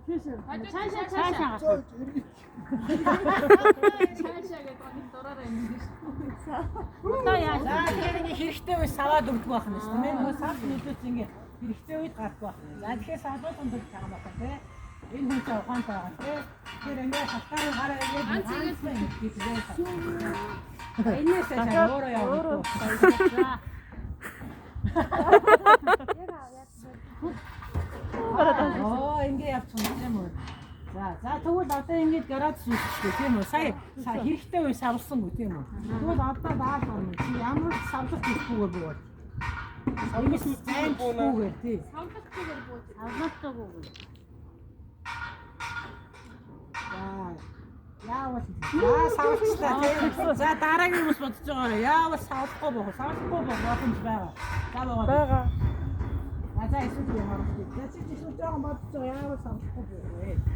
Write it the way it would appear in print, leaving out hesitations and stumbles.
Цаашаа. Цаашаа гэдэг нь дураараа юм биш. Одоо яаж тэгэхээр ингэ хэрэгтэй үе саваад өгдөг байх нь шүү дээ. Нөгөө сав нөлөөс ингэ хэрэгтэй үед гарах байх. За тэгэхээр савлуулсан дээр байгаа байна те. Энэ хүн ч ухаантай байгаа те. Тэгэхээр ингэ халтаараа гараа ирээд ганцхан хийчихээ. Энэс цаа өөрөө явуулдаг. Ингэ явчихсан юм уу? За тэгвэл одоо ингэж гараад шийдчихлээ тийм үү? Сая хэрэгтэй үе савлсангүй тийм үү? Тэгвэл одоо даал байна. Чи ямар савлах хийхгүйгээр буув. Савлах хийхгүйгээр тийм. савлахгүйгээр бууж. Савлахгүйгээр. Яавал савлчлаа тийм. За дараагийн хүмүүс бодож байгаарай. Яавал савлахгүй бох. Савлахгүй бох боломж байгаа. За эсвэл ямар ч тийм. За чи ч зүйл жоохон бодож байгаа. Яавал савлахгүй бох.